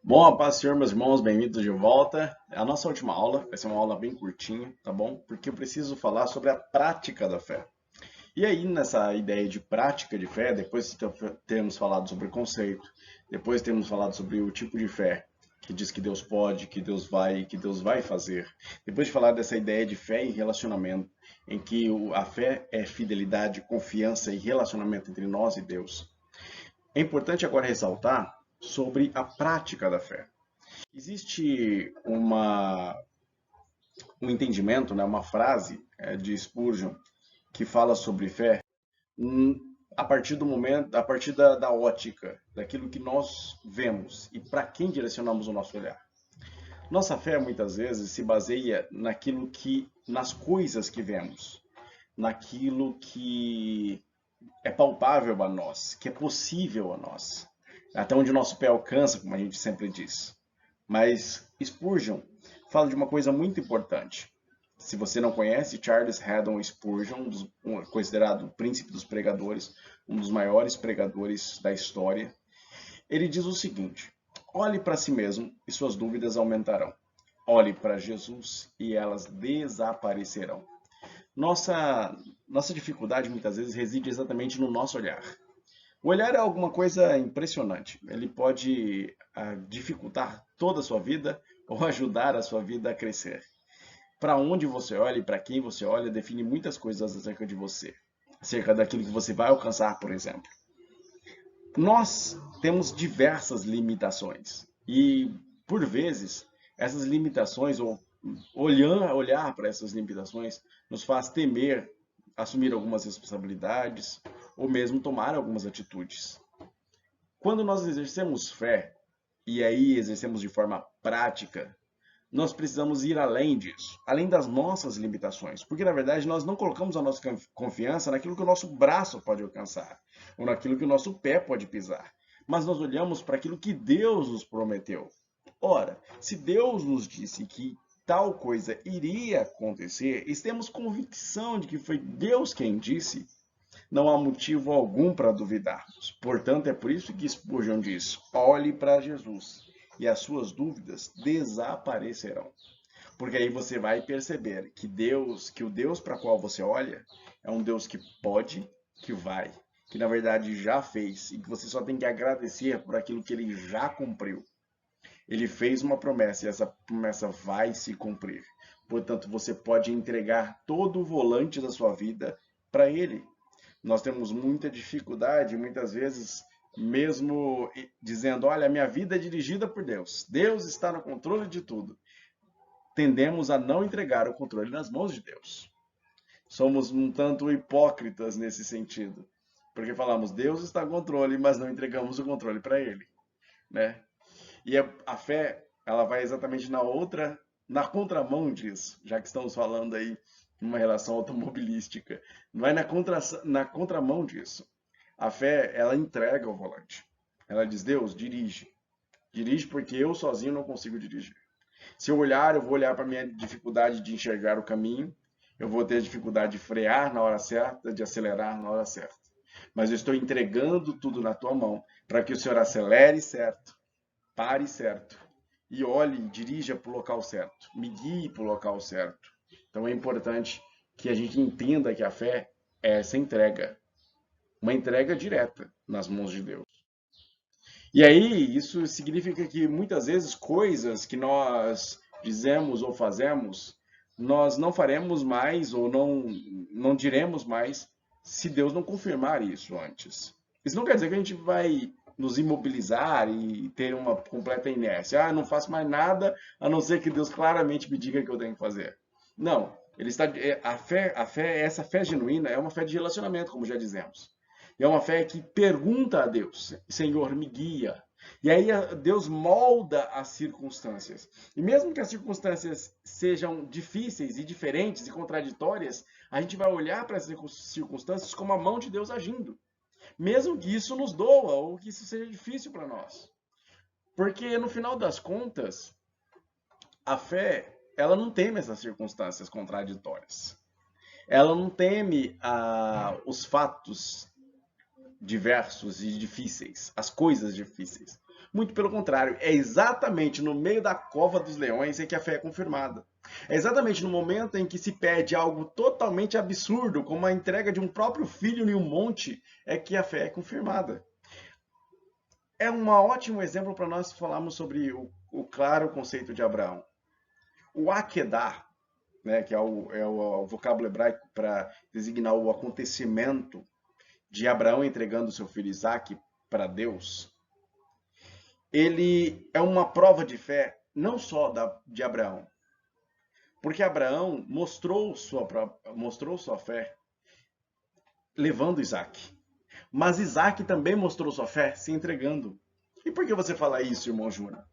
Bom, a paz, Senhor, meus irmãos, bem-vindos de volta. A nossa última aula vai ser uma aula bem curtinha, tá bom? Porque eu preciso falar sobre a prática da fé. E aí, nessa ideia de prática de fé, depois de termos falado sobre o conceito, depois temos falado sobre o tipo de fé, que diz que Deus pode, que Deus vai fazer. Depois de falar dessa ideia de fé e relacionamento, em que a fé é fidelidade, confiança e relacionamento entre nós e Deus. É importante agora ressaltar sobre a prática da fé. Existe um entendimento, né, uma frase de Spurgeon que fala sobre fé a partir do momento, a partir da ótica, daquilo que nós vemos e para quem direcionamos o nosso olhar. Nossa fé muitas vezes se baseia nas coisas que vemos, naquilo que é palpável a nós, que é possível a nós, até onde o nosso pé alcança, como a gente sempre diz. Mas Spurgeon fala de uma coisa muito importante. Se você não conhece, Charles Haddon Spurgeon, considerado o príncipe dos pregadores, um dos maiores pregadores da história, ele diz o seguinte: olhe para si mesmo e suas dúvidas aumentarão. Olhe para Jesus e elas desaparecerão. Nossa dificuldade muitas vezes reside exatamente no nosso olhar. O olhar é alguma coisa impressionante. Ele pode dificultar toda a sua vida ou ajudar a sua vida a crescer. Para onde você olha e para quem você olha define muitas coisas acerca de você, acerca daquilo que você vai alcançar, por exemplo. Nós temos diversas limitações e, por vezes, essas limitações ou olhar para essas limitações nos faz temer assumir algumas responsabilidades ou mesmo tomar algumas atitudes. Quando nós exercemos fé, e aí exercemos de forma prática, nós precisamos ir além disso, além das nossas limitações, porque na verdade nós não colocamos a nossa confiança naquilo que o nosso braço pode alcançar, ou naquilo que o nosso pé pode pisar, mas nós olhamos para aquilo que Deus nos prometeu. Ora, se Deus nos disse que tal coisa iria acontecer, e temos convicção de que foi Deus quem disse, não há motivo algum para duvidarmos. Portanto, é por isso que Spurgeon diz: olhe para Jesus e as suas dúvidas desaparecerão. Porque aí você vai perceber que o Deus para qual você olha é um Deus que pode, que vai, que na verdade já fez e que você só tem que agradecer por aquilo que ele já cumpriu. Ele fez uma promessa e essa promessa vai se cumprir. Portanto, você pode entregar todo o volante da sua vida para ele. Nós temos muita dificuldade, muitas vezes, mesmo dizendo: olha, minha vida é dirigida por Deus, Deus está no controle de tudo. Tendemos a não entregar o controle nas mãos de Deus. Somos um tanto hipócritas nesse sentido, porque falamos: Deus está no controle, mas não entregamos o controle para Ele, né? E a fé, ela vai exatamente na contramão disso, já que estamos falando aí de uma relação automobilística. Vai na contramão disso. A fé, ela entrega o volante. Ela diz: Deus, dirige. Dirige porque eu sozinho não consigo dirigir. Se eu vou olhar para a minha dificuldade de enxergar o caminho, eu vou ter dificuldade de frear na hora certa, de acelerar na hora certa. Mas eu estou entregando tudo na tua mão para que o Senhor acelere certo, pare certo e olhe e dirija para o local certo, me guie para o local certo. Então é importante que a gente entenda que a fé é essa entrega, uma entrega direta nas mãos de Deus. E aí isso significa que muitas vezes coisas que nós dizemos ou fazemos, nós não faremos mais ou não diremos mais se Deus não confirmar isso antes. Isso não quer dizer que a gente vai nos imobilizar e ter uma completa inércia. Ah, não faço mais nada a não ser que Deus claramente me diga que eu tenho que fazer. Não, essa fé genuína é uma fé de relacionamento, como já dizemos. E é uma fé que pergunta a Deus: Senhor, me guia. E aí Deus molda as circunstâncias. E mesmo que as circunstâncias sejam difíceis e diferentes e contraditórias, a gente vai olhar para essas circunstâncias como a mão de Deus agindo. Mesmo que isso nos doa ou que isso seja difícil para nós. Porque no final das contas, a fé, ela não teme essas circunstâncias contraditórias. Ela não teme os fatos diversos e difíceis, as coisas difíceis. Muito pelo contrário, é exatamente no meio da cova dos leões em que a fé é confirmada. É exatamente no momento em que se pede algo totalmente absurdo, como a entrega de um próprio filho em um monte, é que a fé é confirmada. É um ótimo exemplo para nós falarmos sobre o claro conceito de Abraão. O Akedah, né, que é o vocábulo hebraico para designar o acontecimento de Abraão entregando seu filho Isaque para Deus, ele é uma prova de fé não só de Abraão, porque Abraão mostrou sua fé levando Isaque, mas Isaque também mostrou sua fé se entregando. E por que você fala isso, irmão Júnior?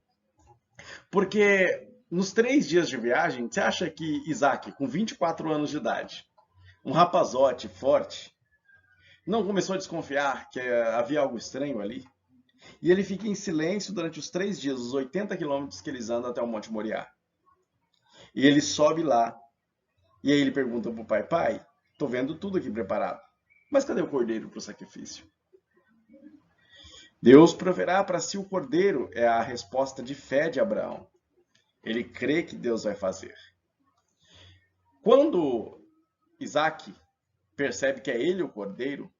Porque nos 3 dias de viagem, você acha que Isaque, com 24 anos de idade, um rapazote forte, não começou a desconfiar que havia algo estranho ali? E ele fica em silêncio durante os 3 dias, os 80 quilômetros que eles andam até o Monte Moriá. E ele sobe lá, e aí ele pergunta para o pai, pai, tô vendo tudo aqui preparado, mas cadê o cordeiro para o sacrifício? Deus proverá para si o cordeiro, é a resposta de fé de Abraão. Ele crê que Deus vai fazer. Quando Isaque percebe que é ele o cordeiro,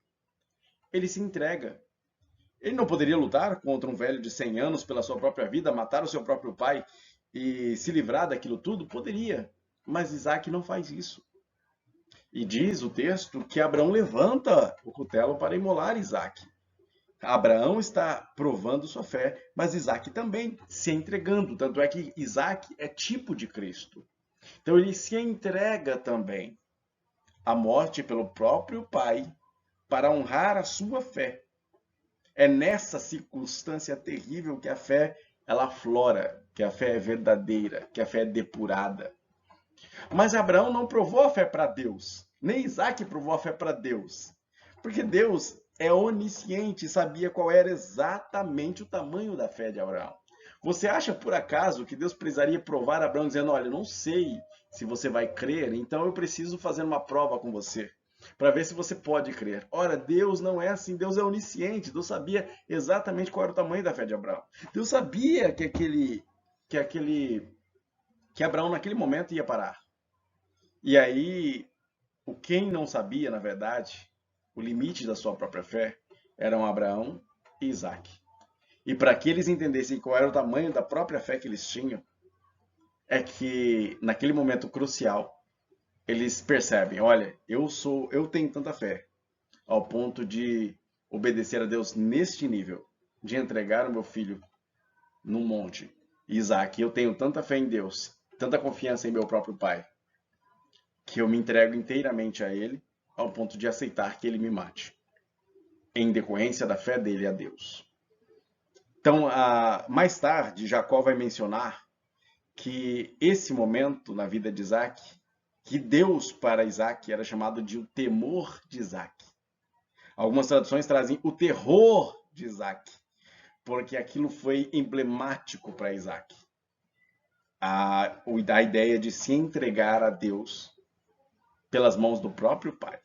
ele se entrega. Ele não poderia lutar contra um velho de 100 anos pela sua própria vida, matar o seu próprio pai e se livrar daquilo tudo? Poderia, mas Isaque não faz isso. E diz o texto que Abraão levanta o cutelo para imolar Isaque. Abraão está provando sua fé, mas Isaque também se entregando. Tanto é que Isaque é tipo de Cristo. Então ele se entrega também à morte pelo próprio pai para honrar a sua fé. É nessa circunstância terrível que a fé ela aflora, que a fé é verdadeira, que a fé é depurada. Mas Abraão não provou a fé para Deus, nem Isaque provou a fé para Deus, porque Deus é onisciente e sabia qual era exatamente o tamanho da fé de Abraão. Você acha por acaso que Deus precisaria provar a Abraão dizendo, olha, eu não sei se você vai crer, então eu preciso fazer uma prova com você, para ver se você pode crer. Ora, Deus não é assim, Deus é onisciente, Deus sabia exatamente qual era o tamanho da fé de Abraão. Deus sabia que Abraão naquele momento ia parar. E aí, quem não sabia, na verdade, o limite da sua própria fé, eram Abraão e Isaque. E para que eles entendessem qual era o tamanho da própria fé que eles tinham, é que naquele momento crucial, eles percebem, olha, eu tenho tanta fé, ao ponto de obedecer a Deus neste nível, de entregar o meu filho num monte. Isaque, eu tenho tanta fé em Deus, tanta confiança em meu próprio pai, que eu me entrego inteiramente a ele, ao ponto de aceitar que ele me mate, em decorrência da fé dele a Deus. Então, mais tarde, Jacó vai mencionar que esse momento na vida de Isaque, que Deus para Isaque era chamado de o temor de Isaque. Algumas traduções trazem o terror de Isaque, porque aquilo foi emblemático para Isaque. A ideia de se entregar a Deus pelas mãos do próprio pai.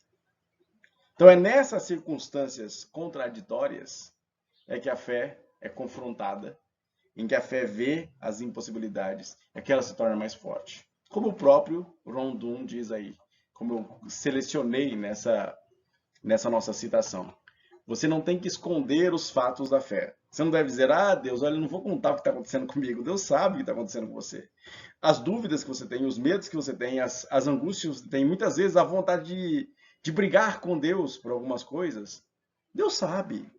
Então é nessas circunstâncias contraditórias é que a fé é confrontada, em que a fé vê as impossibilidades, é que ela se torna mais forte. Como o próprio Rondon diz aí, como eu selecionei nessa nossa citação. Você não tem que esconder os fatos da fé. Você não deve dizer, Deus, olha, eu não vou contar o que está acontecendo comigo. Deus sabe o que está acontecendo com você. As dúvidas que você tem, os medos que você tem, as angústias que você tem, muitas vezes a vontade de brigar com Deus por algumas coisas. Deus sabe.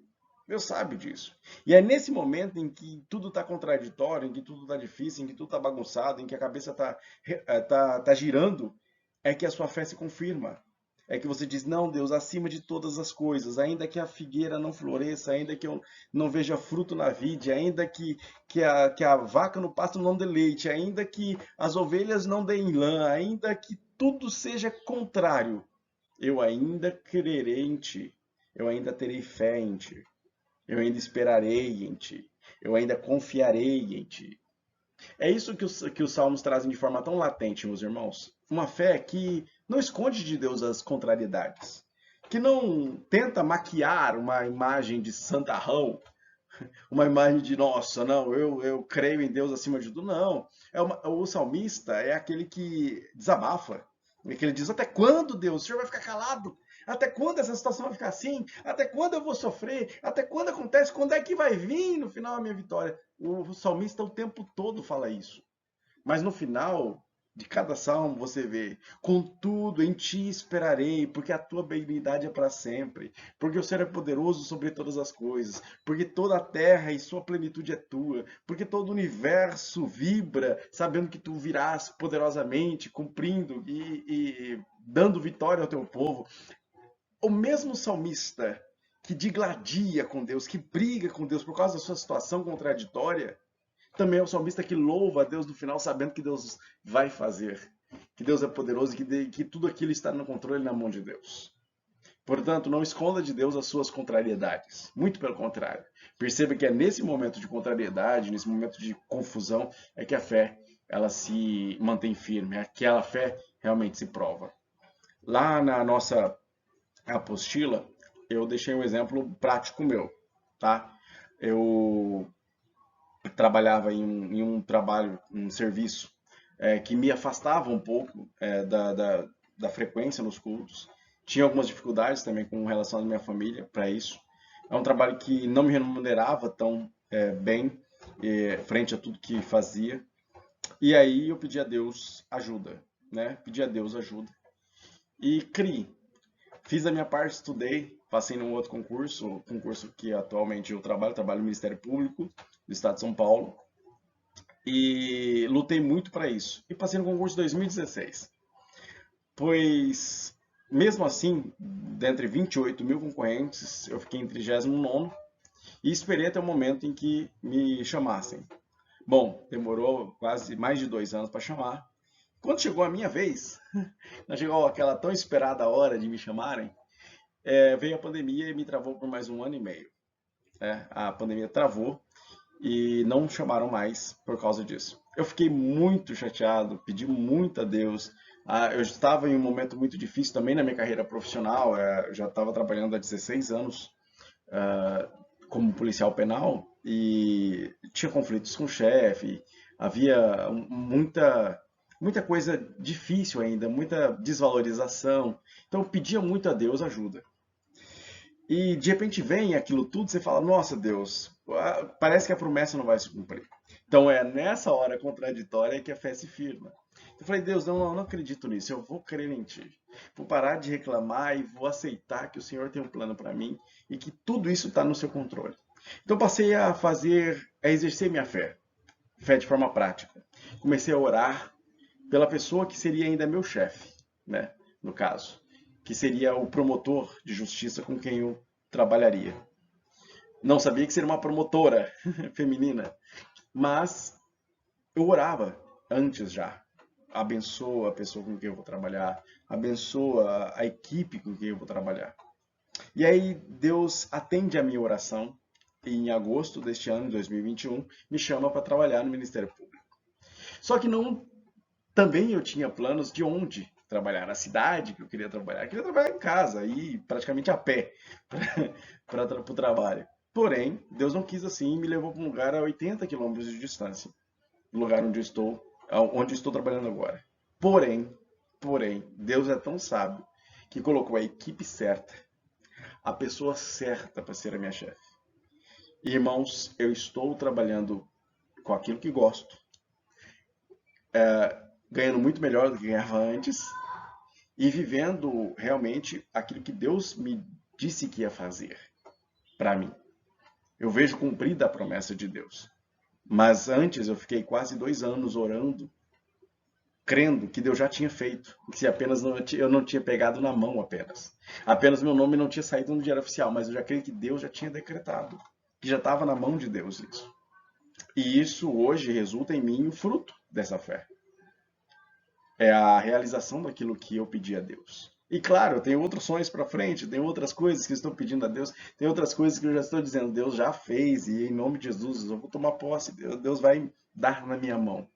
Deus sabe disso. E é nesse momento em que tudo está contraditório, em que tudo está difícil, em que tudo está bagunçado, em que a cabeça tá girando, é que a sua fé se confirma. É que você diz, não, Deus, acima de todas as coisas, ainda que a figueira não floresça, ainda que eu não veja fruto na vide, ainda que a vaca no pasto não dê leite, ainda que as ovelhas não deem lã, ainda que tudo seja contrário, eu ainda crerei em Ti, eu ainda terei fé em Ti, eu ainda esperarei em Ti, eu ainda confiarei em Ti. É isso que os salmos trazem de forma tão latente, meus irmãos. Uma fé que não esconde de Deus as contrariedades, que não tenta maquiar uma imagem de santarrão uma imagem de, nossa, não, eu creio em Deus acima de tudo. Não. O salmista é aquele que desabafa. É que ele diz, até quando, Deus? O Senhor vai ficar calado? Até quando essa situação vai ficar assim? Até quando eu vou sofrer? Até quando acontece? Quando é que vai vir no final a minha vitória? O salmista o tempo todo fala isso. Mas no final de cada salmo você vê: contudo, em ti esperarei, porque a tua benignidade é para sempre, porque o Senhor é poderoso sobre todas as coisas, porque toda a terra e sua plenitude é tua, porque todo o universo vibra, sabendo que tu virás poderosamente, cumprindo e dando vitória ao teu povo. O mesmo salmista que digladia com Deus, que briga com Deus por causa da sua situação contraditória, também é o salmista que louva a Deus no final, sabendo que Deus vai fazer, que Deus é poderoso e que tudo aquilo está no controle na mão de Deus. Portanto, não esconda de Deus as suas contrariedades. Muito pelo contrário. Perceba que é nesse momento de contrariedade, nesse momento de confusão, é que a fé ela se mantém firme, é que a fé realmente se prova. Lá na nossa apostila, eu deixei um exemplo prático meu, tá? Eu trabalhava em um trabalho, um serviço que me afastava um pouco da frequência nos cultos. Tinha algumas dificuldades também com relação à minha família para isso. É um trabalho que não me remunerava tão bem frente a tudo que fazia. E aí eu pedi a Deus ajuda, né? Pedi a Deus ajuda e criei. Fiz a minha parte, estudei, passei num outro concurso, o concurso que atualmente eu trabalho no Ministério Público do Estado de São Paulo, e lutei muito para isso. E passei no concurso de 2016. Pois, mesmo assim, dentre 28 mil concorrentes, eu fiquei em 39º e esperei até o momento em que me chamassem. Bom, demorou quase mais de 2 anos para chamar. Quando chegou a minha vez, quando chegou aquela tão esperada hora de me chamarem, veio a pandemia e me travou por mais 1 ano e meio. A pandemia travou e não chamaram mais por causa disso. Eu fiquei muito chateado, pedi muito a Deus. Eu estava em um momento muito difícil também na minha carreira profissional. Eu já estava trabalhando há 16 anos como policial penal e tinha conflitos com o chefe. Havia muita coisa difícil ainda, muita desvalorização. Então eu pedia muito a Deus ajuda. E de repente vem aquilo tudo, você fala, nossa Deus, parece que a promessa não vai se cumprir. Então é nessa hora contraditória que a fé se firma. Eu falei, Deus, não, eu não acredito nisso, eu vou crer em Ti. Vou parar de reclamar e vou aceitar que o Senhor tem um plano para mim e que tudo isso está no seu controle. Então passei a exercer minha fé de forma prática. Comecei a orar pela pessoa que seria ainda meu chefe, né, no caso, que seria o promotor de justiça com quem eu trabalharia. Não sabia que seria uma promotora feminina, mas eu orava antes já. Abençoa a pessoa com quem eu vou trabalhar, abençoa a equipe com quem eu vou trabalhar. E aí Deus atende a minha oração e em agosto deste ano, 2021, me chama para trabalhar no Ministério Público. Só que não, também eu tinha planos de onde trabalhar, na cidade que eu queria trabalhar. Eu queria trabalhar em casa, ir praticamente a pé para o trabalho. Porém, Deus não quis assim e me levou para um lugar a 80 quilômetros de distância, do lugar onde eu estou trabalhando agora. Porém, Deus é tão sábio que colocou a equipe certa, a pessoa certa para ser a minha chefe. Irmãos, eu estou trabalhando com aquilo que gosto, ganhando muito melhor do que ganhava antes e vivendo realmente aquilo que Deus me disse que ia fazer para mim. Eu vejo cumprida a promessa de Deus. Mas antes eu fiquei quase 2 anos orando, crendo que Deus já tinha feito, que apenas eu não tinha pegado na mão apenas. Apenas meu nome não tinha saído no diário oficial, mas eu já creio que Deus já tinha decretado, que já estava na mão de Deus isso. E isso hoje resulta em mim o fruto dessa fé. É a realização daquilo que eu pedi a Deus. E claro, eu tenho outros sonhos para frente, tem outras coisas que eu estou pedindo a Deus, tem outras coisas que eu já estou dizendo, Deus já fez, e em nome de Jesus eu vou tomar posse, Deus vai dar na minha mão.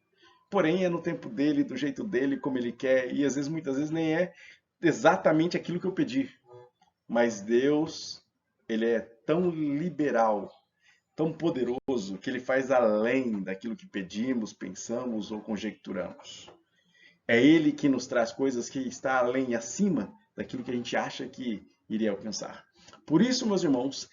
Porém, é no tempo dele, do jeito dele, como ele quer, e às vezes, muitas vezes, nem é exatamente aquilo que eu pedi. Mas Deus, ele é tão liberal, tão poderoso que ele faz além daquilo que pedimos, pensamos ou conjecturamos. É ele que nos traz coisas que está além e acima daquilo que a gente acha que iria alcançar. Por isso, meus irmãos,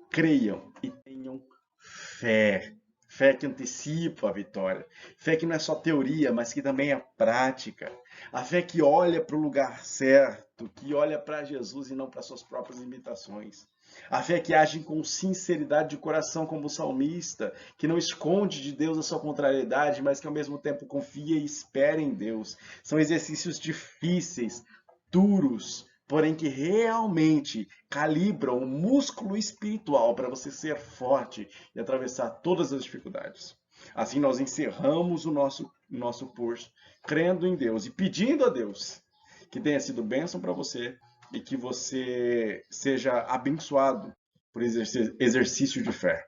creiam e tenham fé. Fé que antecipa a vitória. Fé que não é só teoria, mas que também é prática. A fé que olha para o lugar certo, que olha para Jesus e não para suas próprias limitações. A fé que age com sinceridade de coração, como o salmista, que não esconde de Deus a sua contrariedade, mas que ao mesmo tempo confia e espera em Deus. São exercícios difíceis, duros, porém que realmente calibram o músculo espiritual para você ser forte e atravessar todas as dificuldades. Assim nós encerramos o nosso curso, crendo em Deus e pedindo a Deus que tenha sido bênção para você e que você seja abençoado por exercício de fé.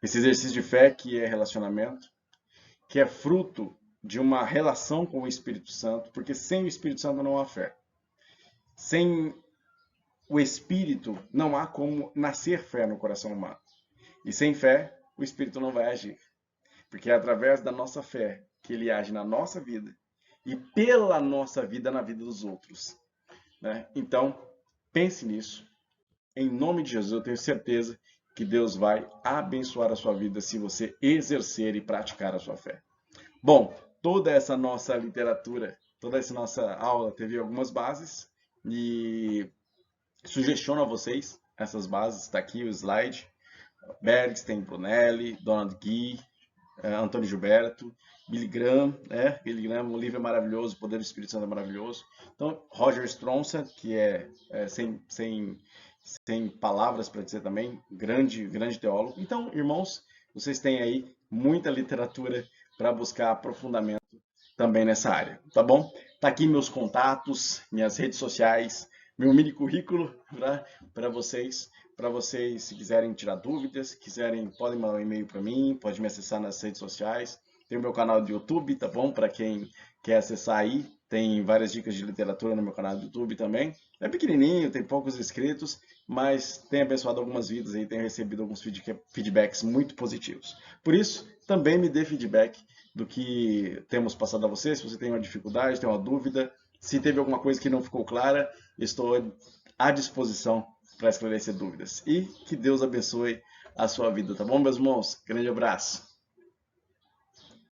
Esse exercício de fé que é relacionamento, que é fruto de uma relação com o Espírito Santo, porque sem o Espírito Santo não há fé. Sem o Espírito não há como nascer fé no coração humano. E sem fé, o Espírito não vai agir. Porque é através da nossa fé que ele age na nossa vida e pela nossa vida na vida dos outros. Né? Então, pense nisso. Em nome de Jesus, eu tenho certeza que Deus vai abençoar a sua vida se você exercer e praticar a sua fé. Bom, toda essa nossa literatura, toda essa nossa aula teve algumas bases e sugestiono a vocês essas bases. Está aqui o slide. Bergsten, Brunelli, Donald Guy, Antônio Gilberto, Billy Graham, Billy Graham, um livro é maravilhoso, O Poder do Espírito Santo é maravilhoso. Então, Roger Stronça, que sem palavras para dizer também, grande teólogo. Então, irmãos, vocês têm aí muita literatura para buscar aprofundamento também nessa área, tá bom? Tá aqui meus contatos, minhas redes sociais, meu mini currículo para vocês. Para vocês, se quiserem tirar dúvidas, podem mandar um e-mail para mim, pode me acessar nas redes sociais. Tem o meu canal do YouTube, tá bom? Para quem quer acessar aí, tem várias dicas de literatura no meu canal do YouTube também. É pequenininho, tem poucos inscritos, mas tem abençoado algumas vidas e tem recebido alguns feedbacks muito positivos. Por isso, também me dê feedback do que temos passado a você. Se você tem uma dificuldade, tem uma dúvida, se teve alguma coisa que não ficou clara, estou à disposição para esclarecer dúvidas. E que Deus abençoe a sua vida, tá bom, meus irmãos? Grande abraço.